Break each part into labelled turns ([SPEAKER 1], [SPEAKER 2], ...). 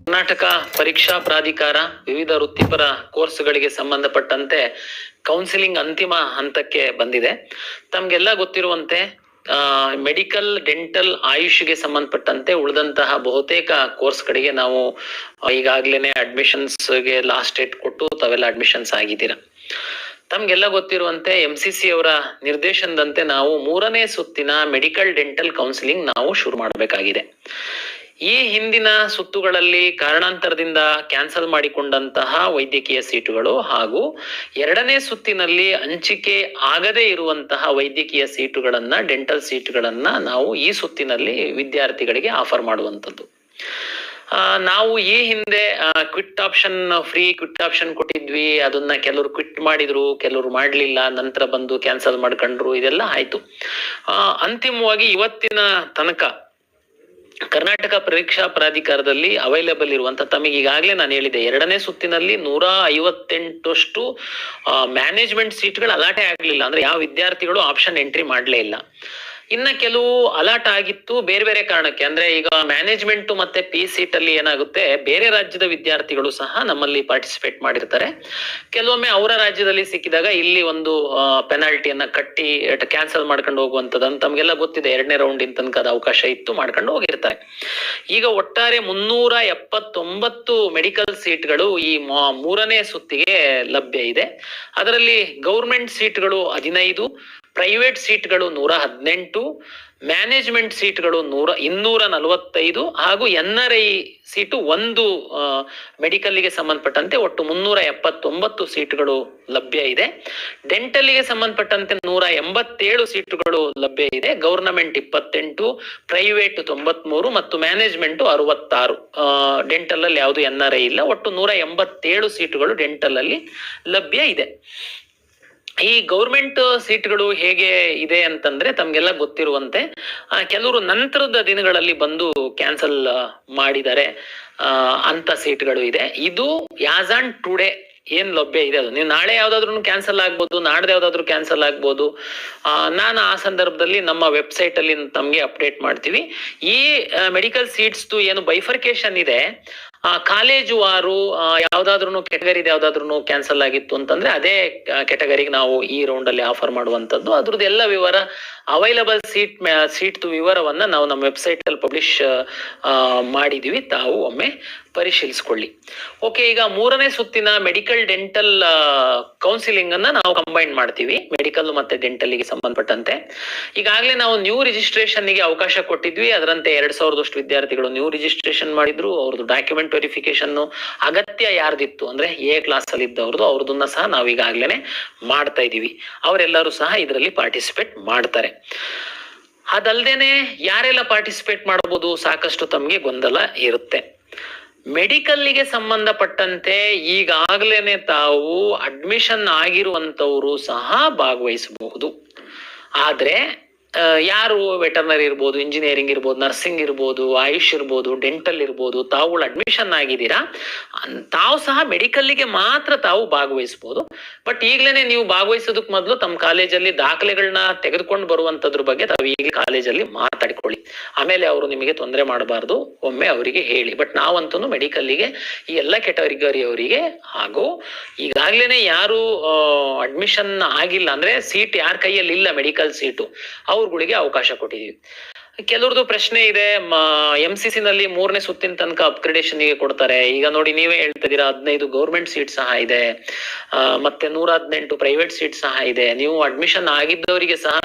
[SPEAKER 1] ಕರ್ನಾಟಕ ಪರೀಕ್ಷಾ ಪ್ರಾಧಿಕಾರ ವಿವಿಧ ವೃತ್ತಿಪರ ಕೋರ್ಸ್ಗಳಿಗೆ ಸಂಬಂಧಪಟ್ಟಂತೆ ಕೌನ್ಸಿಲಿಂಗ್ ಅಂತಿಮ ಹಂತಕ್ಕೆ ಬಂದಿದೆ. ತಮ್ಗೆಲ್ಲ ಗೊತ್ತಿರುವಂತೆ ಮೆಡಿಕಲ್, ಡೆಂಟಲ್, ಆಯುಷ್ಗೆ ಸಂಬಂಧಪಟ್ಟಂತೆ ಉಳಿದಂತಹ ಬಹುತೇಕ ಕೋರ್ಸ್ಗಳಿಗೆ ನಾವು ಈಗಾಗ್ಲೇನೆ ಅಡ್ಮಿಷನ್ಸ್ಗೆ ಲಾಸ್ಟ್ ಡೇಟ್ ಕೊಟ್ಟು ತಾವೆಲ್ಲ ಅಡ್ಮಿಷನ್ಸ್ ಆಗಿದ್ದೀರಾ. ತಮ್ಗೆಲ್ಲ ಗೊತ್ತಿರುವಂತೆ MCC ಅವರ ನಿರ್ದೇಶನದಂತೆ ನಾವು 3ನೇ ಸುತ್ತಿನ ಮೆಡಿಕಲ್ ಡೆಂಟಲ್ ಕೌನ್ಸಿಲಿಂಗ್ ನಾವು ಶುರು ಮಾಡಬೇಕಾಗಿದೆ. ಈ ಹಿಂದಿನ ಸುತ್ತುಗಳಲ್ಲಿ ಕಾರಣಾಂತರದಿಂದ ಕ್ಯಾನ್ಸಲ್ ಮಾಡಿಕೊಂಡಂತಹ ವೈದ್ಯಕೀಯ ಸೀಟುಗಳು ಹಾಗೂ 2ನೇ ಸುತ್ತಿನಲ್ಲಿ ಹಂಚಿಕೆ ಆಗದೇ ಇರುವಂತಹ ವೈದ್ಯಕೀಯ ಸೀಟುಗಳನ್ನ, ಡೆಂಟಲ್ ಸೀಟುಗಳನ್ನ ನಾವು ಈ ಸುತ್ತಿನಲ್ಲಿ ವಿದ್ಯಾರ್ಥಿಗಳಿಗೆ ಆಫರ್ ಮಾಡುವಂಥದ್ದು. ನಾವು ಈ ಹಿಂದೆ quit option, free quit option ಕೊಟ್ಟಿದ್ವಿ. ಅದನ್ನ ಕೆಲವರು ಕ್ವಿಟ್ ಮಾಡಿದ್ರು, ಕೆಲವರು ಮಾಡ್ಲಿಲ್ಲ, ನಂತರ ಬಂದು ಕ್ಯಾನ್ಸಲ್ ಮಾಡ್ಕೊಂಡ್ರು. ಇದೆಲ್ಲ ಆಯ್ತು. ಅಂತಿಮವಾಗಿ ಇವತ್ತಿನ ತನಕ ಕರ್ನಾಟಕ ಪರೀಕ್ಷಾ ಪ್ರಾಧಿಕಾರದಲ್ಲಿ ಅವೈಲೇಬಲ್ ಇರುವಂತ, ತಮಗೆ ಈಗಾಗಲೇ ನಾನು ಹೇಳಿದೆ, 2ನೇ ಸುತ್ತಿನಲ್ಲಿ 158 ಮ್ಯಾನೇಜ್ಮೆಂಟ್ ಸೀಟ್ಗಳು ಅಲಾಟೆ ಆಗ್ಲಿಲ್ಲ. ಅಂದ್ರೆ ಯಾವ ವಿದ್ಯಾರ್ಥಿಗಳು ಆಪ್ಷನ್ ಎಂಟ್ರಿ ಮಾಡ್ಲೇ ಇಲ್ಲ. ಇನ್ನ ಕೆಲವು ಅಲಾಟ್ ಆಗಿತ್ತು ಬೇರೆ ಬೇರೆ ಕಾರಣಕ್ಕೆ. ಅಂದ್ರೆ ಈಗ ಮ್ಯಾನೇಜ್ಮೆಂಟ್ ಮತ್ತೆ ಪಿ ಸೀಟ್ ಅಲ್ಲಿ ಏನಾಗುತ್ತೆ, ಬೇರೆ ರಾಜ್ಯದ ವಿದ್ಯಾರ್ಥಿಗಳು ಸಹ ನಮ್ಮಲ್ಲಿ ಪಾರ್ಟಿಸಿಪೇಟ್ ಮಾಡಿರ್ತಾರೆ. ಕೆಲವೊಮ್ಮೆ ಅವರ ರಾಜ್ಯದಲ್ಲಿ ಸಿಕ್ಕಿದಾಗ ಇಲ್ಲಿ ಒಂದು ಪೆನಾಲ್ಟಿಯನ್ನ ಕಟ್ಟಿ ಕ್ಯಾನ್ಸಲ್ ಮಾಡ್ಕೊಂಡು ಹೋಗುವಂಥದ್ದು ತಮ್ಗೆಲ್ಲ ಗೊತ್ತಿದೆ. 2ನೇ ರೌಂಡಿನ ತನಕ ಅದು ಅವಕಾಶ ಇತ್ತು, ಮಾಡ್ಕೊಂಡು ಹೋಗಿರ್ತಾರೆ. ಈಗ ಒಟ್ಟಾರೆ 379 ಮೆಡಿಕಲ್ ಸೀಟ್ಗಳು ಈ 3ನೇ ಸುತ್ತಿಗೆ ಲಭ್ಯ ಇದೆ. ಅದರಲ್ಲಿ ಗೌರ್ಮೆಂಟ್ ಸೀಟ್ಗಳು 15, ಪ್ರೈವೇಟ್ ಸೀಟ್ಗಳು 118, ಮ್ಯಾನೇಜ್ಮೆಂಟ್ ಸೀಟ್ಗಳು 245 ಹಾಗೂ NRI ಸೀಟು 1 ಮೆಡಿಕಲ್ಗೆ ಸಂಬಂಧಪಟ್ಟಂತೆ ಒಟ್ಟು 379 ಸೀಟುಗಳು ಲಭ್ಯ ಇದೆ. ಡೆಂಟಲ್ಗೆ ಸಂಬಂಧಪಟ್ಟಂತೆ 187 ಸೀಟುಗಳು ಲಭ್ಯ ಇದೆ. ಗವರ್ನಮೆಂಟ್ 28, ಪ್ರೈವೇಟ್ 93 ಮತ್ತು ಮ್ಯಾನೇಜ್ಮೆಂಟ್ 66. ಡೆಂಟಲ್ ಅಲ್ಲಿ ಯಾವುದು NRI ಇಲ್ಲ. ಒಟ್ಟು 187 ಸೀಟುಗಳು ಡೆಂಟಲ್ ಅಲ್ಲಿ ಲಭ್ಯ ಇದೆ. ಈ ಗೌರ್ಮೆಂಟ್ ಸೀಟ್ಗಳು ಹೇಗೆ ಇದೆ ಅಂತಂದ್ರೆ ತಮ್ಗೆಲ್ಲ ಗೊತ್ತಿರುವಂತೆ ಕೆಲವರು ನಂತರದ ದಿನಗಳಲ್ಲಿ ಬಂದು ಕ್ಯಾನ್ಸಲ್ ಮಾಡಿದ್ದಾರೆ ಅಂತ ಸೀಟ್ಗಳು ಇದೆ. ಇದು ಯಾಸ್ ಆನ್ ಟುಡೇ ಏನ್ ಲಭ್ಯ ಇದೆ ಅದು. ನೀವು ನಾಳೆ ಯಾವ್ದಾದ್ರು ಕ್ಯಾನ್ಸಲ್ ಆಗ್ಬೋದು, ನಾಡ್ದು ಯಾವ್ದಾದ್ರು ಕ್ಯಾನ್ಸಲ್ ಆಗ್ಬೋದು. ನಾನು ಆ ಸಂದರ್ಭದಲ್ಲಿ ನಮ್ಮ ವೆಬ್ಸೈಟ್ ಅಲ್ಲಿ ತಮ್ಗೆ ಅಪ್ಡೇಟ್ ಮಾಡ್ತೀವಿ. ಈ ಮೆಡಿಕಲ್ ಸೀಟ್ಸ್ ಏನು ಬೈಫರ್ಕೇಶನ್ ಇದೆ, ಕಾಲೇಜು ವಾರು ಯಾವ್ದಾದ್ರು ಕೆಟಗರಿ ಯಾವ್ದಾದ್ರು ಕ್ಯಾನ್ಸಲ್ ಆಗಿತ್ತು ಅಂತಂದ್ರೆ ಅದೇ ಕೆಟಗರಿಗೆ ನಾವು ಈ ರೌಂಡ್ ಅಲ್ಲಿ ಆಫರ್ ಮಾಡುವಂತದ್ದು. ಅದ್ರದ್ದು ಎಲ್ಲ ವಿವರ, ಅವೈಲಬಲ್ ಸೀಟ್ ವಿವರವನ್ನ ನಾವು ನಮ್ಮ ವೆಬ್ಸೈಟ್ ಅಲ್ಲಿ ಪಬ್ಲಿಷ್ ಮಾಡಿದೀವಿ. ತಾವು ಒಮ್ಮೆ ಪರಿಶೀಲಿಸಿಕೊಳ್ಳಿ. ಓಕೆ, ಈಗ 3ನೇ ಸುತ್ತಿನ ಮೆಡಿಕಲ್ ಡೆಂಟಲ್ ಕೌನ್ಸಿಲಿಂಗ್ ಅನ್ನ ನಾವು ಕಂಬೈನ್ ಮಾಡ್ತೀವಿ, ಮೆಡಿಕಲ್ ಮತ್ತೆ ಡೆಂಟಲ್ ಗೆ ಸಂಬಂಧಪಟ್ಟಂತೆ. ಈಗಾಗಲೇ ನಾವು ನ್ಯೂ ರಿಜಿಸ್ಟ್ರೇಷನ್ ಗೆ ಅವಕಾಶ ಕೊಟ್ಟಿದ್ವಿ. ಅದರಂತೆ 2000 ವಿದ್ಯಾರ್ಥಿಗಳು ನ್ಯೂ ರಿಜಿಸ್ಟ್ರೇಷನ್ ಮಾಡಿದ್ರು. ಅವ್ರದ್ದು ಡಾಕ್ಯುಮೆಂಟ್ ವೆರಿಫಿಕೇಶನ್ ಅಗತ್ಯ ಯಾರ್ದಿತ್ತು ಅಂದ್ರೆ A ಕ್ಲಾಸ್ ಅಲ್ಲಿ ಇದ್ದವ್ರದ್ದು, ಅವ್ರದನ್ನ ಸಹ ನಾವು ಈಗಾಗಲೇ ಮಾಡ್ತಾ ಇದೀವಿ. ಅವರೆಲ್ಲರೂ ಸಹ ಇದರಲ್ಲಿ ಪಾರ್ಟಿಸಿಪೇಟ್ ಮಾಡ್ತಾರೆ. ಅದಲ್ದೇನೆ ಯಾರೆಲ್ಲ ಪಾರ್ಟಿಸಿಪೇಟ್ ಮಾಡಬಹುದು, ಸಾಕಷ್ಟು ತಮ್ಗೆ ಗೊಂದಲ ಇರುತ್ತೆ. ಮೆಡಿಕಲ್ಗೆ ಸಂಬಂಧಪಟ್ಟಂತೆ ಈಗಾಗಲೇ ತಾವು ಅಡ್ಮಿಷನ್ ಆಗಿರುವಂತವರು ಸಹ ಭಾಗವಹಿಸಬಹುದು. ಆದ್ರೆ ಯಾರು ವೆಟರ್ನರಿ ಇರ್ಬೋದು, ಇಂಜಿನಿಯರಿಂಗ್ ಇರ್ಬೋದು, ನರ್ಸಿಂಗ್ ಇರ್ಬೋದು, ಆಯುಷ್ ಇರ್ಬೋದು, ಡೆಂಟಲ್ ಇರ್ಬೋದು, ತಾವುಗಳು ಅಡ್ಮಿಷನ್ ಆಗಿದ್ದೀರಾ, ತಾವು ಸಹ ಮೆಡಿಕಲ್ಗೆ ಮಾತ್ರ ತಾವು ಭಾಗವಹಿಸಬಹುದು. ಬಟ್ ಈಗ್ಲೇನೆ ನೀವು ಭಾಗವಹಿಸೋದಕ್ ಮೊದಲು ತಮ್ಮ ಕಾಲೇಜಲ್ಲಿ ದಾಖಲೆಗಳನ್ನ ತೆಗೆದುಕೊಂಡು ಬರುವಂತದ್ರ ಬಗ್ಗೆ ತಾವು ಈಗಲೇ ಕಾಲೇಜಲ್ಲಿ ಮಾತಾಡಿಕೊಳ್ಳಿ. ಆಮೇಲೆ ಅವರು ನಿಮಗೆ ತೊಂದರೆ ಮಾಡಬಾರ್ದು, ಒಮ್ಮೆ ಅವರಿಗೆ ಹೇಳಿ. ಬಟ್ ನಾವಂತೂ ಮೆಡಿಕಲ್ಗೆ ಈ ಎಲ್ಲ ಕೆಟಗರಿ ಅವರಿಗೆ ಹಾಗೂ ಈಗಾಗ್ಲೇನೆ ಯಾರು ಅಡ್ಮಿಷನ್ ಆಗಿಲ್ಲ ಅಂದ್ರೆ ಸೀಟ್ ಯಾರ ಕೈಯಲ್ಲಿ ಇಲ್ಲ ಮೆಡಿಕಲ್ ಸೀಟು, ಅವ್ರಗಳಿಗೆ ಅವಕಾಶ ಕೊಟ್ಟಿದೀವಿ. ಕೆಲವ್ರದ್ದು ಪ್ರಶ್ನೆ ಇದೆ, MCC ನಲ್ಲಿ 3ನೇ ಸುತ್ತಿನ ತನಕ ಅಪ್ಗ್ರೇಡೇಷನ್ ಗೆ ಕೊಡ್ತಾರೆ. ಈಗ ನೋಡಿ, ನೀವೇ ಹೇಳ್ತಿದ್ದೀರಾ 15 ಗೌರ್ಮೆಂಟ್ ಸೀಟ್ ಸಹ ಇದೆ, ಮತ್ತೆ 118 ಪ್ರೈವೇಟ್ ಸೀಟ್ ಸಹ ಇದೆ. ನೀವು ಅಡ್ಮಿಷನ್ ಆಗಿದ್ದವರಿಗೆ ಸಹ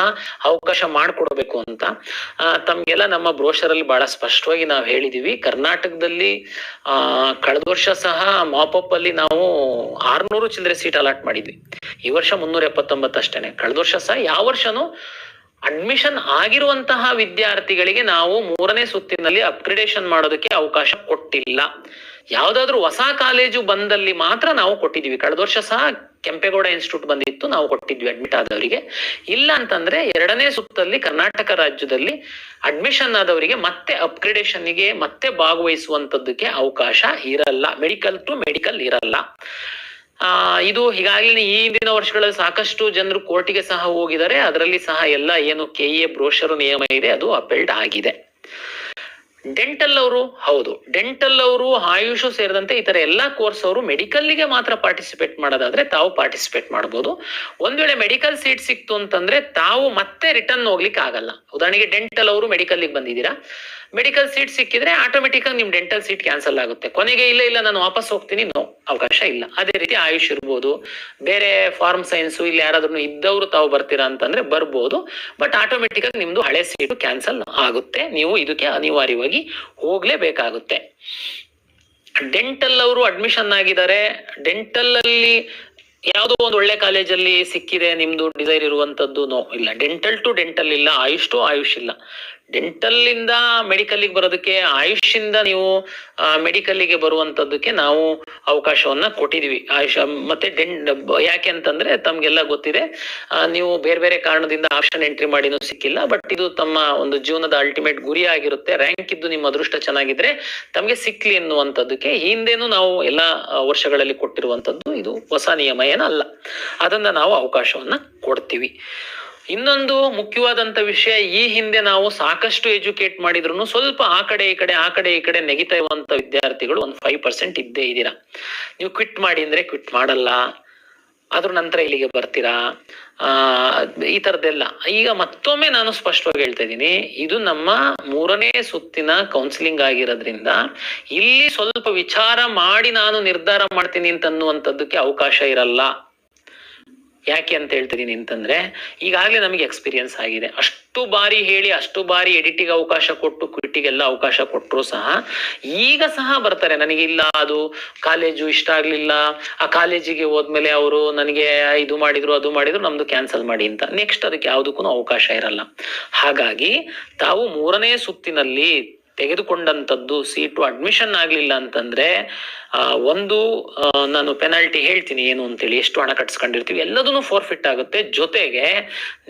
[SPEAKER 1] ಅವಕಾಶ ಮಾಡಿಕೊಡ್ಬೇಕು ಅಂತ ತಮ್ಗೆಲ್ಲ ನಮ್ಮ ಬ್ರೋಷರ್ ಅಲ್ಲಿ ಬಹಳ ಸ್ಪಷ್ಟವಾಗಿ ನಾವು ಹೇಳಿದೀವಿ. ಕರ್ನಾಟಕದಲ್ಲಿ ಕಳೆದ ವರ್ಷ ಸಹ ಮಾಪಪ್ ಅಲ್ಲಿ ನಾವು 600 ಚಿಲ್ಲರೆ ಸೀಟ್ ಅಲಾಟ್ ಮಾಡಿದ್ವಿ. ಈ ವರ್ಷ 379 ಅಷ್ಟೇನೆ. ಕಳೆದ ವರ್ಷ ಸಹ ಯಾವ ವರ್ಷನೂ ಅಡ್ಮಿಷನ್ ಆಗಿರುವಂತಹ ವಿದ್ಯಾರ್ಥಿಗಳಿಗೆ ನಾವು 3ನೇ ಸುತ್ತಿನಲ್ಲಿ ಅಪ್ಗ್ರೇಡೇಷನ್ ಮಾಡೋದಕ್ಕೆ ಅವಕಾಶ ಕೊಟ್ಟಿಲ್ಲ. ಯಾವ್ದಾದ್ರು ಹೊಸ ಕಾಲೇಜು ಬಂದಲ್ಲಿ ಮಾತ್ರ ನಾವು ಕೊಟ್ಟಿದ್ವಿ. ಕಳೆದ ವರ್ಷ ಸಹ ಕೆಂಪೇಗೌಡ ಇನ್ಸ್ಟಿಟ್ಯೂಟ್ ಬಂದಿತ್ತು, ನಾವು ಕೊಟ್ಟಿದ್ವಿ ಅಡ್ಮಿಟ್ ಆದವರಿಗೆ. ಇಲ್ಲ ಅಂತಂದ್ರೆ 2ನೇ ಸುತ್ತಲ್ಲಿ ಕರ್ನಾಟಕ ರಾಜ್ಯದಲ್ಲಿ ಅಡ್ಮಿಷನ್ ಆದವರಿಗೆ ಮತ್ತೆ ಅಪ್ಗ್ರೇಡೇಷನ್ ಗೆ ಮತ್ತೆ ಭಾಗವಹಿಸುವಂತದ್ದಕ್ಕೆ ಅವಕಾಶ ಇರಲ್ಲ. ಮೆಡಿಕಲ್ ಟು ಮೆಡಿಕಲ್ ಇರಲ್ಲ. ಇದು ಈಗಾಗಲೇ ಈ ಹಿಂದಿನ ವರ್ಷಗಳಲ್ಲಿ ಸಾಕಷ್ಟು ಜನರು ಕೋರ್ಟಿಗೆ ಸಹ ಹೋಗಿದ್ದಾರೆ. ಅದರಲ್ಲಿ ಸಹ ಎಲ್ಲ ಏನು ಕೆಇಎ ಬ್ರೋಷರ್ ನಿಯಮ ಇದೆ ಅದು ಅಪೆಲ್ಡ್ ಆಗಿದೆ. ಡೆಂಟಲ್ ಅವರು ಹೌದು, ಡೆಂಟಲ್ ಅವರು ಆಯುಷು ಸೇರಿದಂತೆ ಇತರ ಎಲ್ಲಾ ಕೋರ್ಸ್ ಅವರು ಮೆಡಿಕಲ್ಗೆ ಮಾತ್ರ ಪಾರ್ಟಿಸಿಪೇಟ್ ಮಾಡೋದಾದ್ರೆ ತಾವು ಪಾರ್ಟಿಸಿಪೇಟ್ ಮಾಡಬಹುದು. ಒಂದ್ ವೇಳೆ ಮೆಡಿಕಲ್ ಸೀಟ್ ಸಿಕ್ತು ಅಂತಂದ್ರೆ ತಾವು ಮತ್ತೆ ರಿಟರ್ನ್ ಹೋಗ್ಲಿಕ್ಕೆ ಆಗಲ್ಲ. ಉದಾಹರಣೆಗೆ ಡೆಂಟಲ್ ಅವರು ಮೆಡಿಕಲ್ಗೆ ಬಂದಿದ್ದೀರಾ, ಮೆಡಿಕಲ್ ಸೀಟ್ ಸಿಕ್ಕಿದ್ರೆ ಆಟೋಮೆಟಿಕ್ ಆಗಿ ನಿಮ್ ಡೆಂಟಲ್ ಸೀಟ್ ಕ್ಯಾನ್ಸಲ್ ಆಗುತ್ತೆ. ಕೊನೆಗೆ ಇಲ್ಲ ನಾನು ವಾಪಸ್ ಹೋಗ್ತೀನಿ, ನೋ, ಅವಕಾಶ ಇಲ್ಲ. ಅದೇ ರೀತಿ ಆಯುಷ್ ಇರ್ಬೋದು, ಬೇರೆ ಫಾರ್ಮ್ ಸೈನ್ಸ್ ಇಲ್ಲಿ ಯಾರಾದ್ರೂ ಇದ್ದವರು ತಾವು ಬರ್ತೀರಾ ಅಂತಂದ್ರೆ ಬರ್ಬೋದು. ಬಟ್ ಆಟೋಮೆಟಿಕ್ ಆಗಿ ನಿಮ್ದು ಹಳೆ ಸೀಟು ಕ್ಯಾನ್ಸಲ್ ಆಗುತ್ತೆ. ನೀವು ಇದಕ್ಕೆ ಅನಿವಾರ್ಯವಾಗಿ ಹೋಗ್ಲೇಬೇಕಾಗುತ್ತೆ. ಡೆಂಟಲ್ ಅವರು ಅಡ್ಮಿಷನ್ ಆಗಿದ್ದಾರೆ. ಡೆಂಟಲ್ ಅಲ್ಲಿ ಯಾವುದೋ ಒಂದು ಒಳ್ಳೆ ಕಾಲೇಜಲ್ಲಿ ಸಿಕ್ಕಿದೆ, ನಿಮ್ದು ಡಿಸೈರ್ ಇರುವಂತದ್ದು, ನೋ, ಇಲ್ಲ. ಡೆಂಟಲ್ ಟು ಡೆಂಟಲ್ ಇಲ್ಲ, ಆಯುಷ್ ಟು ಆಯುಷ್ ಇಲ್ಲ. ಡೆಂಟಲ್ ಇಂದ ಮೆಡಿಕಲ್ಗೆ ಬರೋದಕ್ಕೆ, ಆಯುಷ್ ಇಂದ ನೀವು ಮೆಡಿಕಲ್ಗೆ ಬರುವಂತದ್ದಕ್ಕೆ ನಾವು ಅವಕಾಶವನ್ನ ಕೊಟ್ಟಿದೀವಿ. ಆಯುಷ್ ಮತ್ತೆ ಯಾಕೆ ಅಂತಂದ್ರೆ ತಮ್ಗೆಲ್ಲ ಗೊತ್ತಿದೆ, ನೀವು ಬೇರೆ ಬೇರೆ ಕಾರಣದಿಂದ ಆಪ್ಷನ್ ಎಂಟ್ರಿ ಮಾಡಿನೂ ಸಿಕ್ಕಿಲ್ಲ. ಬಟ್ ಇದು ತಮ್ಮ ಒಂದು ಜೀವನದ ಅಲ್ಟಿಮೇಟ್ ಗುರಿ ಆಗಿರುತ್ತೆ. ರ್ಯಾಂಕ್ ಇದ್ದು ನಿಮ್ಮ ಅದೃಷ್ಟ ಚೆನ್ನಾಗಿದ್ರೆ ತಮ್ಗೆ ಸಿಕ್ಲಿ ಎನ್ನುವಂಥದ್ದಕ್ಕೆ ಹಿಂದೇನು ನಾವು ಎಲ್ಲಾ ವರ್ಷಗಳಲ್ಲಿ ಕೊಟ್ಟಿರುವಂತದ್ದು. ಇದು ಹೊಸ ನಿಯಮ ಏನಲ್ಲ, ಅದನ್ನ ನಾವು ಅವಕಾಶವನ್ನ ಕೊಡ್ತೀವಿ. ಇನ್ನೊಂದು ಮುಖ್ಯವಾದಂತ ವಿಷಯ, ಈ ಹಿಂದೆ ನಾವು ಸಾಕಷ್ಟು ಎಜುಕೇಟ್ ಮಾಡಿದ್ರು ಸ್ವಲ್ಪ ಆ ಕಡೆ ಈ ಕಡೆ ನೆಗಿತಾ ಇರುವಂತ ವಿದ್ಯಾರ್ಥಿಗಳು ಒಂದು 5% ಇದ್ದೇ ಇದ್ದೀರಾ. ನೀವು ಕ್ವಿಟ್ ಮಾಡಿ ಅಂದ್ರೆ ಕ್ವಿಟ್ ಮಾಡಲ್ಲ, ಅದ್ರ ನಂತರ ಇಲ್ಲಿಗೆ ಬರ್ತೀರಾ, ಈ ತರದೆಲ್ಲ. ಈಗ ಮತ್ತೊಮ್ಮೆ ನಾನು ಸ್ಪಷ್ಟವಾಗಿ ಹೇಳ್ತಾ ಇದ್ದೀನಿ, ಇದು ನಮ್ಮ 3ನೇ ಸುತ್ತಿನ ಕೌನ್ಸಿಲಿಂಗ್ ಆಗಿರೋದ್ರಿಂದ ಇಲ್ಲಿ ಸ್ವಲ್ಪ ವಿಚಾರ ಮಾಡಿ ನಾನು ನಿರ್ಧಾರ ಮಾಡ್ತೀನಿ ಅಂತ ಅನ್ನುವಂಥದ್ದಕ್ಕೆ ಅವಕಾಶ ಇರಲ್ಲ. ಯಾಕೆ ಅಂತ ಹೇಳ್ತಿದೀನಿ ಅಂತಂದ್ರೆ, ಈಗಾಗಲೇ ನಮಗೆ ಎಕ್ಸ್ಪೀರಿಯನ್ಸ್ ಆಗಿದೆ. ಅಷ್ಟು ಬಾರಿ ಹೇಳಿ, ಅಷ್ಟು ಬಾರಿ ಎಡಿಟಿಗೆ ಅವಕಾಶ ಕೊಟ್ಟು, ಕ್ವಿಟ್ಟಿಗೆಲ್ಲ ಅವಕಾಶ ಕೊಟ್ಟರು ಸಹ ಈಗ ಸಹ ಬರ್ತಾರೆ, ನನಗೆ ಇಲ್ಲ ಅದು ಕಾಲೇಜು ಇಷ್ಟ ಆಗ್ಲಿಲ್ಲ, ಆ ಕಾಲೇಜಿಗೆ ಹೋದ್ಮೇಲೆ ಅವರು ನನಗೆ ಇದು ಮಾಡಿದ್ರು ಅದು ಮಾಡಿದ್ರು, ನಮ್ದು ಕ್ಯಾನ್ಸಲ್ ಮಾಡಿ ಅಂತ. ನೆಕ್ಸ್ಟ್ ಅದಕ್ಕೆ ಯಾವುದಕ್ಕೂ ಅವಕಾಶ ಇರಲ್ಲ. ಹಾಗಾಗಿ ತಾವು 3ನೇ ಸುತ್ತಿನಲ್ಲಿ ತೆಗೆದುಕೊಂಡಂತದ್ದು ಸೀಟು ಅಡ್ಮಿಷನ್ ಆಗ್ಲಿಲ್ಲ ಅಂತಂದ್ರೆ ಒಂದು ನಾನು ಪೆನಾಲ್ಟಿ ಹೇಳ್ತೀನಿ ಏನು ಅಂತೇಳಿ, ಎಷ್ಟು ಹಣ ಕಟ್ಸ್ಕೊಂಡಿರ್ತೀವಿ ಎಲ್ಲದನ್ನು ಫೋರ್ಫಿಟ್ ಆಗುತ್ತೆ. ಜೊತೆಗೆ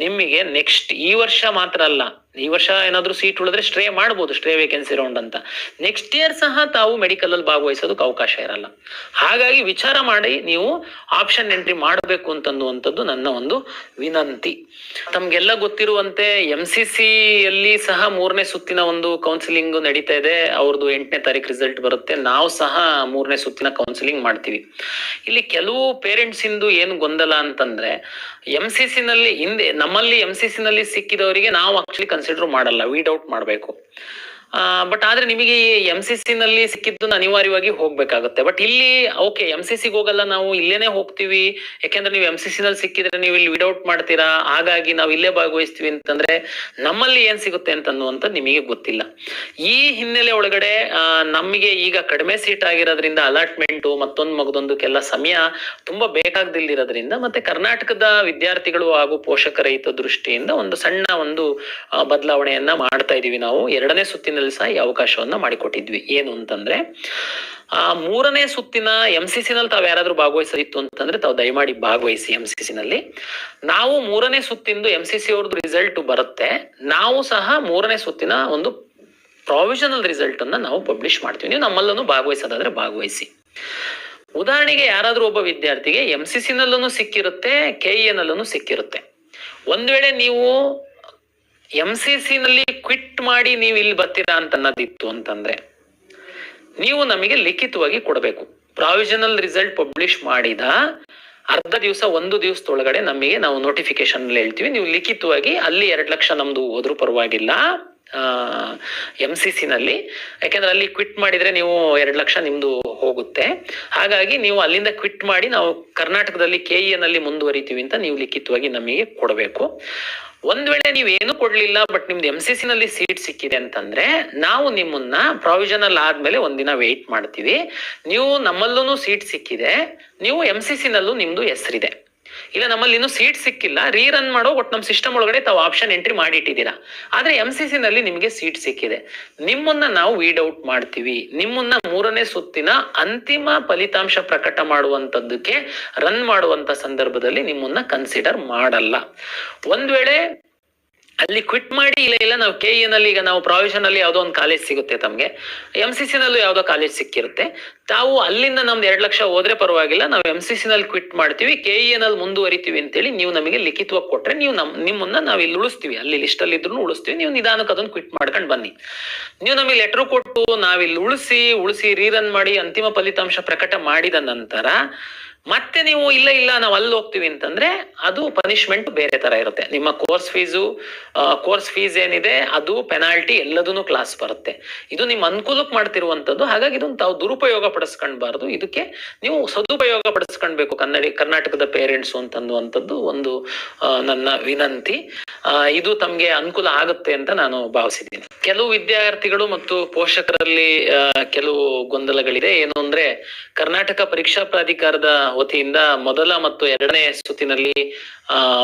[SPEAKER 1] ನಿಮಗೆ ನೆಕ್ಸ್ಟ್ ಈ ವರ್ಷ ಮಾತ್ರ ಅಲ್ಲ, ಈ ವರ್ಷ ಏನಾದ್ರು ಸೀಟ್ ಉಳಿದ್ರೆ ಸ್ಟ್ರೇ ಮಾಡ್ಬೋದು, ಸ್ಟ್ರೇ ವೇಕೆನ್ಸಿ ರೌಂಡ್ ಅಂತ. ನೆಕ್ಸ್ಟ್ ಇಯರ್ ಸಹ ತಾವು ಮೆಡಿಕಲ್ ಅಲ್ಲಿ ಭಾಗವಹಿಸೋದಕ್ಕೆ ಅವಕಾಶ ಇರಲ್ಲ. ಹಾಗಾಗಿ ವಿಚಾರ ಮಾಡಿ ನೀವು ಆಪ್ಷನ್ ಎಂಟ್ರಿ ಮಾಡಬೇಕು ಅಂತನ್ನುವಂಥದ್ದು ನನ್ನ ಒಂದು ವಿನಂತಿ. ತಮ್ಗೆಲ್ಲ ಗೊತ್ತಿರುವಂತೆ MCC ಯಲ್ಲಿ ಸಹ 3ನೇ ಸುತ್ತಿನ ಒಂದು ಕೌನ್ಸಿಲಿಂಗ್ ನಡೀತಾ ಇದೆ. ಅವ್ರದ್ದು 8ನೇ ತಾರೀಕು ರಿಸಲ್ಟ್ ಬರುತ್ತೆ. ನಾವು ಸಹ 3ನೇ ಸುತ್ತಿನ ಕೌನ್ಸಿಲಿಂಗ್ ಮಾಡ್ತೀವಿ. ಇಲ್ಲಿ ಕೆಲವು ಪೇರೆಂಟ್ಸ್ ಇಂದು ಏನು ಗೊಂದಲ ಅಂತಂದ್ರೆ, MCC ನಲ್ಲಿ ಹಿಂದೆ ನಮ್ಮಲ್ಲಿ MCC ನಲ್ಲಿ ಸಿಕ್ಕಿದವರಿಗೆ ನಾವು ಆಕ್ಚುಲಿ ಕನ್ಸಿಡರ್ ಮಾಡಲ್ಲ, ವೀಡ್ ಔಟ್ ಮಾಡಬೇಕು. ಬಟ್ ಆದ್ರೆ ನಿಮಗೆ MCC ನಲ್ಲಿ ಸಿಕ್ಕಿದ್ದು ಅನಿವಾರ್ಯವಾಗಿ ಹೋಗ್ಬೇಕಾಗುತ್ತೆ. ಬಟ್ ಇಲ್ಲಿ ಓಕೆ, MCC ಹೋಗಲ್ಲ, ನಾವು ಇಲ್ಲೇನೆ ಹೋಗ್ತೀವಿ, ಯಾಕೆಂದ್ರೆ ನೀವು MCC ನಲ್ಲಿ ಸಿಕ್ಕಿದ್ರೆ ನೀವು ಇಲ್ಲಿ ವಿಡೌಟ್ ಮಾಡ್ತೀರಾ, ಹಾಗಾಗಿ ನಾವು ಇಲ್ಲೇ ಭಾಗವಹಿಸ್ತೀವಿ ಅಂತಂದ್ರೆ ನಮ್ಮಲ್ಲಿ ಏನ್ ಸಿಗುತ್ತೆ ಅಂತ ಅನ್ನುವಂಥದ್ದು ನಿಮಗೆ ಗೊತ್ತಿಲ್ಲ. ಈ ಹಿನ್ನೆಲೆ ಒಳಗಡೆ ನಮಗೆ ಈಗ ಕಡಿಮೆ ಸೀಟ್ ಆಗಿರೋದ್ರಿಂದ ಅಲಾಟ್ಮೆಂಟ್ ಮಗದೊಂದಕ್ಕೆಲ್ಲ ಸಮಯ ತುಂಬಾ ಬೇಕಾಗ್ದಿಲ್ದಿರೋದ್ರಿಂದ, ಮತ್ತೆ ಕರ್ನಾಟಕದ ವಿದ್ಯಾರ್ಥಿಗಳು ಹಾಗೂ ಪೋಷಕರ ಹಿತ ದೃಷ್ಟಿಯಿಂದ ಒಂದು ಸಣ್ಣ ಒಂದು ಬದಲಾವಣೆಯನ್ನ ಮಾಡ್ತಾ ಇದೀವಿ. ನಾವು 2ನೇ ಸುತ್ತಿನಲ್ಲಿ ಸಹ ಈ ಅವಕಾಶವನ್ನ ಮಾಡಿಕೊಟ್ಟಿದ್ವಿ. ಏನು ಅಂತಂದ್ರೆ, 3ನೇ ಸುತ್ತಿನ MCC ನಲ್ಲಿ ತಾವ್ ಯಾರಾದ್ರೂ ಭಾಗವಹಿಸಿತ್ತು ಅಂತಂದ್ರೆ ತಾವು ದಯಮಾಡಿ ಭಾಗವಹಿಸಿ. MCC ನಲ್ಲಿ ನಾವು 3ನೇ ಸುತ್ತಿಂದು MCC ಅವ್ರದ್ದು ರಿಸಲ್ಟ್ ಬರುತ್ತೆ, ನಾವು ಸಹ 3ನೇ ಸುತ್ತಿನ ಒಂದು ಪ್ರಾವಿಷನಲ್ ರಿಸಲ್ಟ್ ಅನ್ನ ನಾವು ಪಬ್ಲಿಷ್ ಮಾಡ್ತೀವಿ. ನೀವು ನಮ್ಮಲ್ಲೂ ಭಾಗವಹಿಸೋದಾದ್ರೆ ಭಾಗವಹಿಸಿ. ಉದಾಹರಣೆಗೆ ಯಾರಾದ್ರೂ ಒಬ್ಬ ವಿದ್ಯಾರ್ಥಿಗೆ MCC ನಲ್ಲೂ ಸಿಕ್ಕಿರುತ್ತೆ, KE ನಲ್ಲೂ ಸಿಕ್ಕಿರುತ್ತೆ. ಒಂದ್ ವೇಳೆ ನೀವು MCC ನಲ್ಲಿ ಕ್ವಿಟ್ ಮಾಡಿ ನೀವು ಇಲ್ಲಿ ಬರ್ತೀರಾ ಅಂತ ಅನ್ನೋದಿತ್ತು ಅಂತಂದ್ರೆ ನೀವು ನಮಗೆ ಲಿಖಿತವಾಗಿ ಕೊಡಬೇಕು. ಪ್ರಾವಿಷನಲ್ ರಿಸಲ್ಟ್ ಪಬ್ಲಿಷ್ ಮಾಡಿದ ಅರ್ಧ ದಿವಸ, 1 ದಿವಸದೊಳಗಡೆ ನಮಗೆ ನಾವು ನೋಟಿಫಿಕೇಶನ್ ಹೇಳ್ತೀವಿ, ನೀವು ಲಿಖಿತವಾಗಿ ಅಲ್ಲಿ 2 ಲಕ್ಷ ನಮ್ದು ಹೋದ್ರೂ ಪರವಾಗಿಲ್ಲ MCC ನಲ್ಲಿ, ಯಾಕೆಂದ್ರೆ ಅಲ್ಲಿ ಕ್ವಿಟ್ ಮಾಡಿದ್ರೆ ನೀವು 2 ಲಕ್ಷ ನಿಮ್ದು ಹೋಗುತ್ತೆ. ಹಾಗಾಗಿ ನೀವು ಅಲ್ಲಿಂದ ಕ್ವಿಟ್ ಮಾಡಿ ನಾವು ಕರ್ನಾಟಕದಲ್ಲಿ KE ನಲ್ಲಿ ಮುಂದುವರಿತೀವಿ ಅಂತ ನೀವು ಲಿಖಿತವಾಗಿ ನಮಗೆ ಕೊಡಬೇಕು. ಒಂದ್ ವೇಳೆ ನೀವೇನು ಕೊಡ್ಲಿಲ್ಲ, ಬಟ್ ನಿಮ್ದು MCC ನಲ್ಲಿ ಸೀಟ್ ಸಿಕ್ಕಿದೆ ಅಂತಂದ್ರೆ ನಾವು ನಿಮ್ಮನ್ನ ಪ್ರಾವಿಷನಲ್ ಆದ್ಮೇಲೆ ಒಂದಿನ ವೇಟ್ ಮಾಡ್ತೀವಿ. ನೀವು ನಮ್ಮಲ್ಲೂ ಸೀಟ್ ಸಿಕ್ಕಿದೆ, ನೀವು MCC ನಲ್ಲೂ ನಿಮ್ದು ಹೆಸರಿದೆ, ಇಲ್ಲ ನಮ್ಮಲ್ಲಿ ಇನ್ನೂ ಸೀಟ್ ಸಿಕ್ಕಿಲ್ಲ, ರೀರನ್ ಮಾಡೋ ಒಟ್ಟು ನಮ್ಮ ಸಿಸ್ಟಮ್ ಒಳಗಡೆ ತಾವು ಆಪ್ಷನ್ ಎಂಟ್ರಿ ಮಾಡಿ ಇಟ್ಟಿದ್ದೀರಾ, ಆದ್ರೆ MCC ನಲ್ಲಿ ನಿಮಗೆ ಸೀಟ್ ಸಿಕ್ಕಿದೆ, ನಿಮ್ಮನ್ನ ನಾವು ವೀಡ್ ಔಟ್ ಮಾಡ್ತೀವಿ. ನಿಮ್ಮನ್ನ 3ನೇ ಸುತ್ತಿನ ಅಂತಿಮ ಫಲಿತಾಂಶ ಪ್ರಕಟ ಮಾಡುವಂತದ್ದಕ್ಕೆ ರನ್ ಮಾಡುವಂತ ಸಂದರ್ಭದಲ್ಲಿ ನಿಮ್ಮನ್ನ ಕನ್ಸಿಡರ್ ಮಾಡಲ್ಲ. ಒಂದ್ ವೇಳೆ ಅಲ್ಲಿ ಕ್ವಿಟ್ ಮಾಡಿ ಇಲ್ಲ ನಾವು KE ನಲ್ಲಿ ಈಗ ನಾವು ಪ್ರಾವಿಷನ್ ಅಲ್ಲಿ ಯಾವ್ದೋ ಒಂದು ಕಾಲೇಜ್ ಸಿಗುತ್ತೆ ತಮ್ಗೆ, MCC ನಲ್ಲೂ ಯಾವ್ದೋ ಕಾಲೇಜ್ ಸಿಕ್ಕಿರುತ್ತೆ, ತಾವು ಅಲ್ಲಿಂದ ನಮ್ದು 2 ಲಕ್ಷ ಹೋದ್ರೆ ಪರವಾಗಿಲ್ಲ, ನಾವು MCC ನಲ್ಲಿ ಕ್ವಿಟ್ ಮಾಡ್ತೀವಿ, KE ನಲ್ಲಿ ಮುಂದುವರಿತೀವಿ ಅಂತೇಳಿ ನೀವು ನಮಗೆ ಲಿಖಿತವಾಗಿ ಕೊಟ್ರೆ ನೀವು ನಿಮ್ಮನ್ನ ನಾವ್ ಇಲ್ಲಿ ಉಳಿಸ್ತೀವಿ, ಅಲ್ಲಿ ಲಿಸ್ಟ್ ಅಲ್ಲಿ ಇದ್ರು ಉಳಿಸ್ತೀವಿ, ನೀವು ನಿಧಾನಕ್ಕೆ ಅದನ್ನ ಕ್ವಿಟ್ ಮಾಡ್ಕೊಂಡು ಬನ್ನಿ. ನೀವು ನಮಗೆ ಲೆಟರ್ ಕೊಟ್ಟು ನಾವಿಲ್ಲಿ ಉಳಿಸಿ ರೀರನ್ ಮಾಡಿ ಅಂತಿಮ ಫಲಿತಾಂಶ ಪ್ರಕಟ ಮಾಡಿದ ನಂತರ ಮತ್ತೆ ನೀವು ಇಲ್ಲ ನಾವು ಅಲ್ಲಿ ಹೋಗ್ತೀವಿ ಅಂತಂದ್ರೆ ಅದು ಪನಿಷ್ಮೆಂಟ್ ಬೇರೆ ತರ ಇರುತ್ತೆ. ನಿಮ್ಮ ಕೋರ್ಸ್ ಫೀಸ್ ಏನಿದೆ ಅದು ಪೆನಾಲ್ಟಿ ಎಲ್ಲದನ್ನು ಕ್ಲಾಸ್ ಬರುತ್ತೆ. ಇದು ನಿಮ್ಮ ಅನುಕೂಲಕ್ಕೆ ಮಾಡ್ತಿರುವಂತದ್ದು, ಹಾಗಾಗಿ ಇದನ್ನು ತಾವು ದುರುಪಯೋಗ ಪಡಿಸ್ಕೊಂಡ್ಬಾರ್ದು, ಇದಕ್ಕೆ ನೀವು ಸದುಪಯೋಗ ಪಡಿಸ್ಕೊಳ್ಬೇಕು ಕರ್ನಾಟಕದ ಪೇರೆಂಟ್ಸ್ ಅಂತನ್ನುವಂಥದ್ದು ಒಂದು ನನ್ನ ವಿನಂತಿ. ಇದು ತಮ್ಗೆ ಅನುಕೂಲ ಆಗುತ್ತೆ ಅಂತ ನಾನು ಭಾವಿಸಿದ್ದೀನಿ. ಕೆಲವು ವಿದ್ಯಾರ್ಥಿಗಳು ಮತ್ತು ಪೋಷಕರಲ್ಲಿ ಕೆಲವು ಗೊಂದಲಗಳಿದೆ. ಏನು ಅಂದ್ರೆ ಕರ್ನಾಟಕ ಪರೀಕ್ಷಾ ಪ್ರಾಧಿಕಾರದ ವತಿಯಿಂದ ಮೊದಲ ಮತ್ತು 2ನೇ ಸುತ್ತಿನಲ್ಲಿ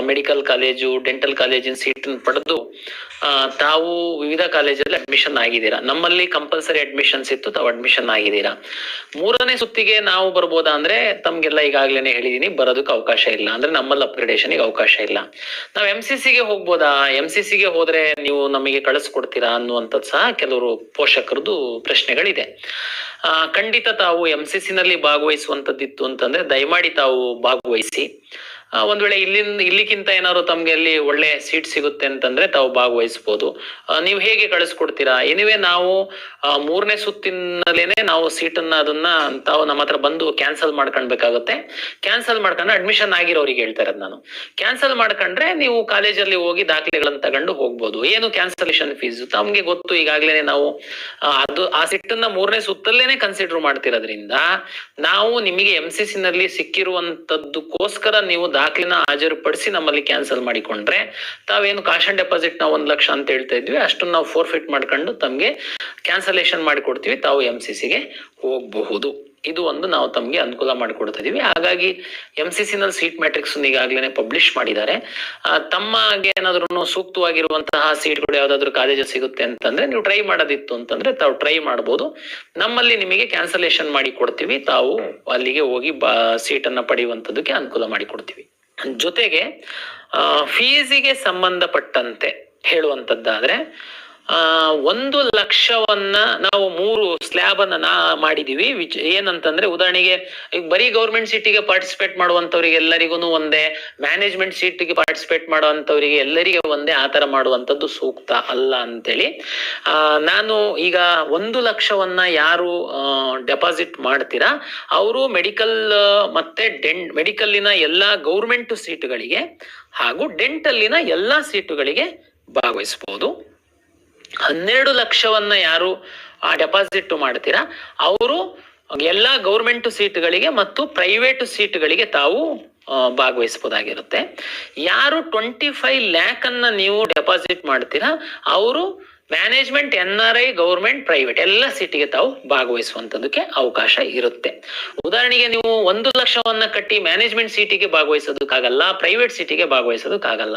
[SPEAKER 1] ಮೆಡಿಕಲ್ ಕಾಲೇಜು, ಡೆಂಟಲ್ ಕಾಲೇಜಿನ ಸೀಟ್ ಪಡೆದು ತಾವು ವಿವಿಧ ಕಾಲೇಜಲ್ಲಿ ಅಡ್ಮಿಷನ್ ಆಗಿದ್ದೀರಾ. ನಮ್ಮಲ್ಲಿ ಕಂಪಲ್ಸರಿ ಅಡ್ಮಿಷನ್ಸ್ ಇತ್ತು, ತಾವು ಅಡ್ಮಿಷನ್ ಆಗಿದ್ದೀರಾ. 3ನೇ ಸುತ್ತಿಗೆ ನಾವು ಬರ್ಬೋದಾ ಅಂದ್ರೆ ತಮ್ಗೆಲ್ಲ ಈಗಾಗ್ಲೇನೆ ಹೇಳಿದೀನಿ, ಬರೋದಕ್ಕೆ ಅವಕಾಶ ಇಲ್ಲ. ಅಂದ್ರೆ ನಮ್ಮಲ್ಲಿ ಅಪ್ಗ್ರೇಡೇಷನ್ ಗೆ ಅವಕಾಶ ಇಲ್ಲ. ನಾವ್ MCC ಗೆ ಹೋಗ್ಬೋದಾ, MCC ಗೆ ಹೋದ್ರೆ ನೀವು ನಮಗೆ ಕಳಿಸ್ಕೊಡ್ತೀರಾ ಅನ್ನುವಂಥದ್ದು ಸಹ ಕೆಲವರು ಪೋಷಕರದು ಪ್ರಶ್ನೆಗಳಿದೆ. ಖಂಡಿತ ತಾವು MCC ನಲ್ಲಿ ಭಾಗವಹಿಸುವಂತದ್ದಿತ್ತು ಅಂತಂದ್ರೆ ದಯಮಾಡಿ ತಾವು ಭಾಗವಹಿಸಿ. ಒಂದ್ ವೇಳೆ ಇಲ್ಲಿಗಿಂತ ಏನಾದ್ರು ತಮ್ಗೆ ಅಲ್ಲಿ ಒಳ್ಳೆ ಸೀಟ್ ಸಿಗುತ್ತೆ ಅಂತಂದ್ರೆ ತಾವು ಭಾಗವಹಿಸಬಹುದು. ನೀವು ಹೇಗೆ ಕಳಿಸ್ಕೊಡ್ತೀರಾ? ಎನಿವೆ ನಾವು 3ನೇ ಸುತ್ತಿನಲ್ಲೇನೆ ನಾವು ಸೀಟನ್ನ ಅದನ್ನ ತಾವು ನಮ್ಮ ಹತ್ರ ಬಂದು ಕ್ಯಾನ್ಸಲ್ ಮಾಡ್ಕೊಳ್ಬೇಕಾಗುತ್ತೆ. ಕ್ಯಾನ್ಸಲ್ ಮಾಡ್ಕೊಂಡ್ರೆ ಅಡ್ಮಿಷನ್ ಆಗಿರೋರಿಗೆ ಹೇಳ್ತಾ ಇರೋದು ನಾನು, ಕ್ಯಾನ್ಸಲ್ ಮಾಡ್ಕೊಂಡ್ರೆ ನೀವು ಕಾಲೇಜಲ್ಲಿ ಹೋಗಿ ದಾಖಲೆಗಳನ್ನ ತಗೊಂಡು ಹೋಗ್ಬೋದು. ಏನು ಕ್ಯಾನ್ಸಲೇಷನ್ ಫೀಸ್ ತಮ್ಗೆ ಗೊತ್ತು, ಈಗಾಗ್ಲೇನೆ ನಾವು ಆ ಸೀಟನ್ನ 3ನೇ ಸುತ್ತಲ್ಲೇನೆ ಕನ್ಸಿಡರ್ ಮಾಡ್ತಿರೋದ್ರಿಂದ ನಾವು ನಿಮಗೆ MCC ನಲ್ಲಿ ಸಿಕ್ಕಿರುವಂತದ್ದಕ್ಕೋಸ್ಕರ ನೀವು ದಾಖಲೆನ ಹಾಜರುಪಡಿಸಿ ನಮ್ಮಲ್ಲಿ ಕ್ಯಾನ್ಸಲ್ ಮಾಡಿಕೊಂಡ್ರೆ ತಾವೇನು ಕಾಶ್ ಅಂಡ್ ಡೆಪಾಸಿಟ್ ನಾವು 1 ಲಕ್ಷ ಅಂತ ಹೇಳ್ತಾ ಇದ್ವಿ ಅಷ್ಟನ್ನ ನಾವು ಫೋರ್ಫಿಟ್ ಮಾಡ್ಕೊಂಡು ತಮ್ಗೆ ಕ್ಯಾನ್ಸಲೇಷನ್ ಮಾಡಿಕೊಡ್ತೀವಿ, ತಾವು MCC ಗೆ ಹೋಗಬಹುದು. ಇದು ಒಂದು ನಾವು ತಮ್ಗೆ ಅನುಕೂಲ ಮಾಡಿಕೊಡ್ತಾ ಇದೀವಿ. ಹಾಗಾಗಿ MCC ನಲ್ಲಿ ಸೀಟ್ ಮ್ಯಾಟ್ರಿಕ್ಸ್ ಈಗಾಗ್ಲೇನೆ ಪಬ್ಲಿಷ್ ಮಾಡಿದ್ದಾರೆ. ತಮ್ಮಗೆ ಏನಾದ್ರು ಸೂಕ್ತವಾಗಿರುವಂತಹ ಸೀಟ್ಗಳು ಯಾವ್ದಾದ್ರು ಕಾಲೇಜ್ ಸಿಗುತ್ತೆ ಅಂತಂದ್ರೆ ನೀವು ಟ್ರೈ ಮಾಡೋದಿತ್ತು ಅಂತಂದ್ರೆ ತಾವು ಟ್ರೈ ಮಾಡಬಹುದು. ನಮ್ಮಲ್ಲಿ ನಿಮಗೆ ಕ್ಯಾನ್ಸಲೇಷನ್ ಮಾಡಿ ಕೊಡ್ತೀವಿ, ತಾವು ಅಲ್ಲಿಗೆ ಹೋಗಿ ಸೀಟನ್ನ ಪಡೆಯುವಂತದಕ್ಕೆ ಅನುಕೂಲ ಮಾಡಿ ಕೊಡ್ತೀವಿ. ಜೊತೆಗೆ ಫೀಸಿಗೆ ಸಂಬಂಧಪಟ್ಟಂತೆ ಹೇಳುವಂತದ್ದಾದ್ರೆ 1 ಲಕ್ಷವನ್ನ ನಾವು 3 ಸ್ಲ್ಯಾಬ್ ಅನ್ನ ಮಾಡಿದೀವಿ. ಏನಂತಂದ್ರೆ ಉದಾಹರಣೆಗೆ ಈಗ ಬರೀ ಗೌರ್ಮೆಂಟ್ ಸೀಟಿಗೆ ಪಾರ್ಟಿಸಿಪೇಟ್ ಮಾಡುವಂತವ್ರಿಗೆ ಎಲ್ಲರಿಗೂ ಒಂದೇ, ಮ್ಯಾನೇಜ್ಮೆಂಟ್ ಸೀಟಿಗೆ ಪಾರ್ಟಿಸಿಪೇಟ್ ಮಾಡುವಂತವ್ರಿಗೆ ಎಲ್ಲರಿಗೆ ಒಂದೇ, ಆತರ ಮಾಡುವಂತದ್ದು ಸೂಕ್ತ ಅಲ್ಲ ಅಂತೇಳಿ ನಾನು ಈಗ 1 ಲಕ್ಷವನ್ನ ಯಾರು ಡೆಪಾಸಿಟ್ ಮಾಡ್ತೀರಾ ಅವರು ಮೆಡಿಕಲ್ ಮತ್ತೆ ಮೆಡಿಕಲ್ಲಿನ ಎಲ್ಲಾ ಗೌರ್ಮೆಂಟ್ ಸೀಟುಗಳಿಗೆ ಹಾಗೂ ಡೆಂಟಲ್ಲಿನ ಎಲ್ಲಾ ಸೀಟುಗಳಿಗೆ ಭಾಗವಹಿಸಬಹುದು. 12 ಲಕ್ಷವನ್ನ ಯಾರು ಡೆಪಾಸಿಟ್ ಮಾಡ್ತೀರಾ ಅವರು ಎಲ್ಲಾ ಗೌರ್ಮೆಂಟ್ ಸೀಟ್ಗಳಿಗೆ ಮತ್ತು ಪ್ರೈವೇಟ್ ಸೀಟ್ಗಳಿಗೆ ತಾವು ಭಾಗವಹಿಸಬಹುದಾಗಿರುತ್ತೆ. ಯಾರು 25 ಲ್ಯಾಕ್ ಅನ್ನ ನೀವು ಡೆಪಾಸಿಟ್ ಮಾಡ್ತೀರಾ ಅವರು ಮ್ಯಾನೇಜ್ಮೆಂಟ್, NRI, ಗೌರ್ಮೆಂಟ್, ಪ್ರೈವೇಟ್ ಎಲ್ಲ ಸೀಟಿಗೆ ತಾವು ಭಾಗವಹಿಸುವಂತದಕ್ಕೆ ಅವಕಾಶ ಇರುತ್ತೆ. ಉದಾಹರಣೆಗೆ ನೀವು 1 ಲಕ್ಷವನ್ನ ಕಟ್ಟಿ ಮ್ಯಾನೇಜ್ಮೆಂಟ್ ಸೀಟಿಗೆ ಭಾಗವಹಿಸೋದಕ್ಕಾಗಲ್ಲ, ಪ್ರೈವೇಟ್ ಸೀಟಿಗೆ ಭಾಗವಹಿಸೋದಕ್ಕಾಗಲ್ಲ.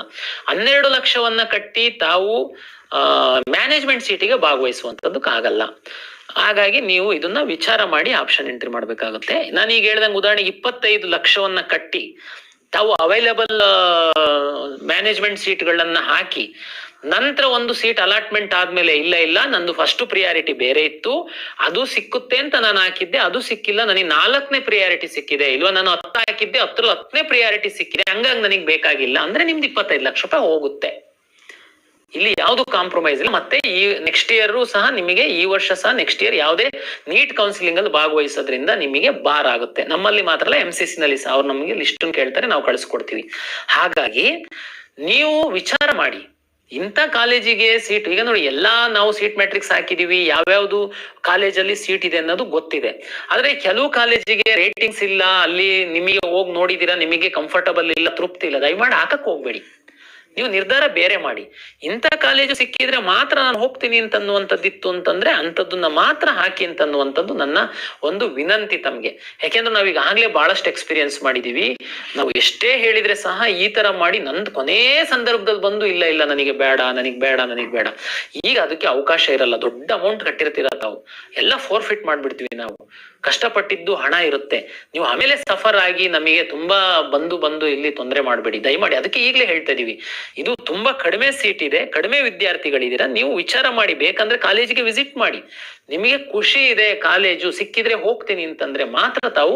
[SPEAKER 1] 12 ಲಕ್ಷವನ್ನ ಕಟ್ಟಿ ತಾವು ಮ್ಯಾನೇಜ್ಮೆಂಟ್ ಸೀಟಿಗೆ ಭಾಗವಹಿಸುವಂತದಕ್ಕಾಗಲ್ಲ. ಹಾಗಾಗಿ ನೀವು ಇದನ್ನ ವಿಚಾರ ಮಾಡಿ ಆಪ್ಷನ್ ಎಂಟ್ರಿ ಮಾಡ್ಬೇಕಾಗುತ್ತೆ. ನಾನೀಗ ಹೇಳ್ದಂಗೆ ಉದಾಹರಣೆಗೆ 25 ಲಕ್ಷವನ್ನ ಕಟ್ಟಿ ತಾವು ಅವೈಲಬಲ್ ಮ್ಯಾನೇಜ್ಮೆಂಟ್ ಸೀಟ್ಗಳನ್ನ ಹಾಕಿ ನಂತರ ಒಂದು ಸೀಟ್ ಅಲಾಟ್ಮೆಂಟ್ ಆದ್ಮೇಲೆ ಇಲ್ಲ ನಂದು ಫಸ್ಟ್ ಪ್ರಿಯಾರಿಟಿ ಬೇರೆ ಇತ್ತು, ಅದು ಸಿಕ್ಕುತ್ತೆ ಅಂತ ನಾನು ಹಾಕಿದ್ದೆ, ಅದು ಸಿಕ್ಕಿಲ್ಲ, ನನಗೆ 4ನೇ ಪ್ರಿಯಾರಿಟಿ ಸಿಕ್ಕಿದೆ, ಇಲ್ವಾ ನಾನು 10 ಹಾಕಿದ್ದೆ 10ನೇ ಪ್ರಿಯಾರಿಟಿ ಸಿಕ್ಕಿದೆ, ಹಂಗಾಗಿ ನನಗೆ ಬೇಕಾಗಿಲ್ಲ ಅಂದ್ರೆ ನಿಮ್ದು 25 ಲಕ್ಷ ರೂಪಾಯಿ ಹೋಗುತ್ತೆ. ಇಲ್ಲಿ ಯಾವ್ದು ಕಾಂಪ್ರಮೈಸ್ ಇಲ್ಲ. ಮತ್ತೆ ಈ ನೆಕ್ಸ್ಟ್ ಇಯರ್ ಸಹ ನಿಮಗೆ, ಈ ವರ್ಷ ಸಹ ನೆಕ್ಸ್ಟ್ ಇಯರ್ ಯಾವುದೇ ನೀಟ್ ಕೌನ್ಸಿಲಿಂಗ್ ಅಲ್ಲಿ ಭಾಗವಹಿಸೋದ್ರಿಂದ ನಿಮಗೆ ಬಾರ್ ಆಗುತ್ತೆ. ನಮ್ಮಲ್ಲಿ ಮಾತ್ರ ಅಲ್ಲ, MCC ನಲ್ಲಿ ಸಹ ಅವ್ರು ನಮಗೆ ಲಿಸ್ಟ್ ಕೇಳ್ತಾರೆ, ನಾವು ಕಳಿಸ್ಕೊಡ್ತೀವಿ. ಹಾಗಾಗಿ ನೀವು ವಿಚಾರ ಮಾಡಿ ಇಂಥ ಕಾಲೇಜಿಗೆ ಸೀಟ್. ಈಗ ನೋಡಿ, ನಾವು ಸೀಟ್ ಮ್ಯಾಟ್ರಿಕ್ಸ್ ಹಾಕಿದೀವಿ, ಯಾವ್ಯಾವ್ದು ಕಾಲೇಜಲ್ಲಿ ಸೀಟ್ ಇದೆ ಅನ್ನೋದು ಗೊತ್ತಿದೆ. ಆದ್ರೆ ಕೆಲವು ಕಾಲೇಜಿಗೆ ರೇಟಿಂಗ್ಸ್ ಇಲ್ಲ, ಅಲ್ಲಿ ನಿಮಗೆ ಹೋಗಿ ನೋಡಿದೀರಾ, ನಿಮಗೆ ಕಂಫರ್ಟಬಲ್ ಇಲ್ಲ, ತೃಪ್ತಿ ಇಲ್ಲ, ದಯಮಾಡಿ ಹಾಕಕ್ ಹೋಗ್ಬೇಡಿ. ನೀವು ನಿರ್ಧಾರ ಬೇರೆ ಮಾಡಿ. ಇಂಥ ಕಾಲೇಜು ಸಿಕ್ಕಿದ್ರೆ ಮಾತ್ರ ನಾನು ಹೋಗ್ತೀನಿ ಅಂತನ್ನುವಂಥದ್ದಿತ್ತು ಅಂತಂದ್ರೆ ಅಂಥದ್ದನ್ನ ಮಾತ್ರ ಹಾಕಿ ಅಂತನ್ನುವಂಥದ್ದು ನನ್ನ ಒಂದು ವಿನಂತಿ ತಮ್ಗೆ. ಯಾಕೆಂದ್ರೆ ನಾವ್ ಈಗಾಗಲೇ ಬಹಳಷ್ಟು ಎಕ್ಸ್ಪೀರಿಯನ್ಸ್ ಮಾಡಿದೀವಿ. ನಾವು ಎಷ್ಟೇ ಹೇಳಿದ್ರೆ ಸಹ ಈ ತರ ಮಾಡಿ ನಂದು ಕೊನೇ ಸಂದರ್ಭದಲ್ಲಿ ಬಂದು ಇಲ್ಲ ನನಗೆ ಬೇಡ. ಈಗ ಅದಕ್ಕೆ ಅವಕಾಶ ಇರಲ್ಲ. ದೊಡ್ಡ ಅಮೌಂಟ್ ಕಟ್ಟಿರ್ತೀರ ತಾವು, ಎಲ್ಲ ಫೋರ್ಫಿಟ್ ಮಾಡ್ಬಿಡ್ತೀವಿ ನಾವು. ಕಷ್ಟಪಟ್ಟಿದ್ದು ಹಣ ಇರುತ್ತೆ, ನೀವು ಆಮೇಲೆ ಸಫರ್ ಆಗಿ ನಮಗೆ ತುಂಬಾ ಬಂದು ಇಲ್ಲಿ ತೊಂದರೆ ಮಾಡಬೇಡಿ ದಯಮಾಡಿ. ಅದಕ್ಕೆ ಈಗಲೇ ಹೇಳ್ತಾ ಇದೀವಿ, ಇದು ತುಂಬಾ ಕಡಿಮೆ ಸೀಟ್ ಇದೆ, ಕಡಿಮೆ ವಿದ್ಯಾರ್ಥಿಗಳಿದ್ದೀರಾ, ನೀವು ವಿಚಾರ ಮಾಡಿ, ಬೇಕಂದ್ರೆ ಕಾಲೇಜಿಗೆ ವಿಸಿಟ್ ಮಾಡಿ. ನಿಮಗೆ ಖುಷಿ ಇದೆ ಕಾಲೇಜು ಸಿಕ್ಕಿದ್ರೆ ಹೋಗ್ತೀನಿ ಅಂತಂದ್ರೆ ಮಾತ್ರ ತಾವು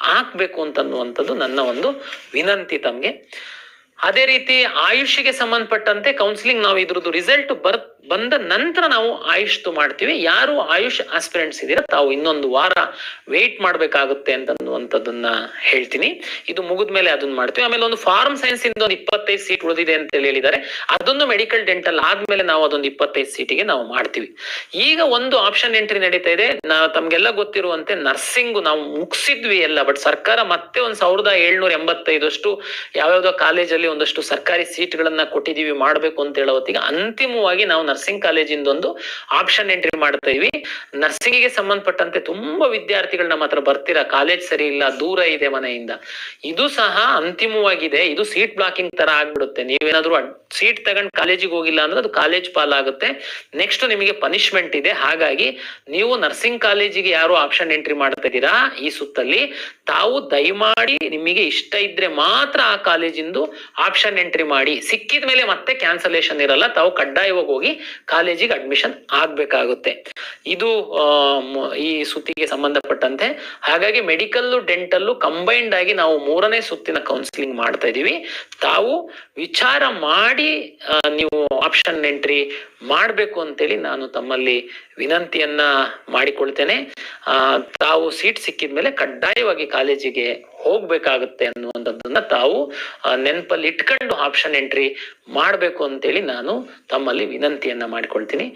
[SPEAKER 1] ಹಾಕ್ಬೇಕು ಅಂತನ್ನುವಂಥದ್ದು ನನ್ನ ಒಂದು ವಿನಂತಿ ತಮ್ಗೆ. ಅದೇ ರೀತಿ ಆಯುಷ್ಗೆ ಸಂಬಂಧಪಟ್ಟಂತೆ ಕೌನ್ಸಿಲಿಂಗ್ ನಾವು ಇದ್ರದ್ದು ರಿಸಲ್ಟ್ ಬಂದ ನಂತರ ನಾವು ಆಯುಷ್ದು ಮಾಡ್ತೀವಿ. ಯಾರು ಆಯುಷ್ ಆಸ್ಪಿರೆಂಟ್ಸ್ ಇದೀರ ತಾವು ಇನ್ನೊಂದು ವಾರ ವೇಟ್ ಮಾಡ್ಬೇಕಾಗುತ್ತೆ ಅಂತನ್ನುವಂಥದ್ದನ್ನ ಹೇಳ್ತೀನಿ. ಇದು ಮುಗಿದ್ಮೇಲೆ ಅದನ್ನ ಮಾಡ್ತೀವಿ. ಆಮೇಲೆ ಒಂದು ಫಾರ್ಮ್ ಸೈನ್ಸ್ ಇಂದ ಒಂದು 25 ಸೀಟ್ ಉಳಿದಿದೆ ಅಂತ ಹೇಳಿದ್ದಾರೆ. ಅದೊಂದು ಮೆಡಿಕಲ್ ಡೆಂಟಲ್ ಆದ್ಮೇಲೆ ನಾವು ಅದೊಂದು 25 ಸೀಟಿಗೆ ನಾವು ಮಾಡ್ತೀವಿ. ಈಗ ಒಂದು ಆಪ್ಷನ್ ಎಂಟ್ರಿ ನಡೀತಾ ಇದೆ. ತಮ್ಗೆಲ್ಲ ಗೊತ್ತಿರುವಂತೆ ನರ್ಸಿಂಗ್ ನಾವು ಮುಗಿಸಿದ್ವಿ ಎಲ್ಲ, ಬಟ್ ಸರ್ಕಾರ ಮತ್ತೆ 1785 ಯಾವ್ಯಾವ್ದೋ ಕಾಲೇಜಲ್ಲಿ ಒಂದಷ್ಟು ಸರ್ಕಾರಿ ಸೀಟ್ಗಳನ್ನ ಕೊಟ್ಟಿದೀವಿ ಮಾಡ್ಬೇಕು ಅಂತ ಹೇಳೋ ಹೊತ್ತಿಗೆ ಅಂತಿಮವಾಗಿ ನಾವು ನರ್ಸಿಂಗ್ ಕಾಲೇಜಿಂದ ಒಂದು ಆಪ್ಷನ್ ಎಂಟ್ರಿ ಮಾಡ್ತಾ ಇದೀವಿ. ನರ್ಸಿಂಗಿಗೆ ಸಂಬಂಧಪಟ್ಟಂತೆ ತುಂಬಾ ವಿದ್ಯಾರ್ಥಿಗಳು ನಮ್ಮ ಹತ್ರ ಬರ್ತೀರಾ, ಕಾಲೇಜ್ ಸರಿ ಇಲ್ಲ, ದೂರ ಇದೆ ಮನೆಯಿಂದ. ಇದು ಸಹ ಅಂತಿಮವಾಗಿದೆ. ಇದು ಸೀಟ್ ಬ್ಲಾಕಿಂಗ್ ತರ ಆಗ್ಬಿಡುತ್ತೆ. ನೀವೇನಾದ್ರೂ ಸೀಟ್ ತಗೊಂಡ್ ಕಾಲೇಜಿಗೆ ಹೋಗಿಲ್ಲ ಅಂದ್ರೆ ಅದು ಕಾಲೇಜ್ ಪಾಲಾಗುತ್ತೆ. ನೆಕ್ಸ್ಟ್ ನಿಮಗೆ ಪನಿಷ್ಮೆಂಟ್ ಇದೆ. ಹಾಗಾಗಿ ನೀವು ನರ್ಸಿಂಗ್ ಕಾಲೇಜಿಗೆ ಯಾರು ಆಪ್ಷನ್ ಎಂಟ್ರಿ ಮಾಡ್ತಾ ಇದ್ದೀರಾ ಈ ಸುತ್ತಲ್ಲಿ, ತಾವು ದಯಮಾಡಿ ನಿಮಗೆ ಇಷ್ಟ ಇದ್ರೆ ಮಾತ್ರ ಆ ಕಾಲೇಜಿಂದು ಆಪ್ಷನ್ ಎಂಟ್ರಿ ಮಾಡಿ. ಸಿಕ್ಕಿದ ಮೇಲೆ ಮತ್ತೆ ಕ್ಯಾನ್ಸಲೇಷನ್ ಇರಲ್ಲ, ತಾವು ಕಡ್ಡಾಯವಾಗಿ ಹೋಗಿ ಕಾಲೇಜಿಗೆ ಅಡ್ಮಿಷನ್ ಆಗ್ಬೇಕಾಗುತ್ತೆ. ಇದು ಈ ಸುತ್ತಿಗೆ ಸಂಬಂಧಪಟ್ಟಂತೆ. ಹಾಗಾಗಿ ಮೆಡಿಕಲ್ ಡೆಂಟಲ್ ಕಂಬೈನ್ಡ್ ಆಗಿ ನಾವು 3ನೇ ಸುತ್ತಿನ ಕೌನ್ಸಿಲಿಂಗ್ ಮಾಡ್ತಾ ಇದೀವಿ. ತಾವು ವಿಚಾರ ಮಾಡಿ ನೀವು ಆಪ್ಷನ್ ಎಂಟ್ರಿ ಮಾಡ್ಬೇಕು ಅಂತೇಳಿ ನಾನು ತಮ್ಮಲ್ಲಿ ವಿನಂತಿಯನ್ನ ಮಾಡಿಕೊಳ್ತೇನೆ. ತಾವು ಸೀಟ್ ಸಿಕ್ಕಿದ್ಮೇಲೆ ಕಡ್ಡಾಯವಾಗಿ ಕಾಲೇಜಿಗೆ ಹೋಗ್ಬೇಕಾಗುತ್ತೆ ಅನ್ನುವಂಥದ್ದನ್ನ ತಾವು ನೆನಪಲ್ಲಿ ಇಟ್ಕೊಂಡು ಆಪ್ಷನ್ ಎಂಟ್ರಿ ಮಾಡ್ಬೇಕು ಅಂತೇಳಿ ನಾನು ತಮ್ಮಲ್ಲಿ ವಿನಂತಿಯನ್ನ ಮಾಡಿಕೊಳ್ತೀನಿ.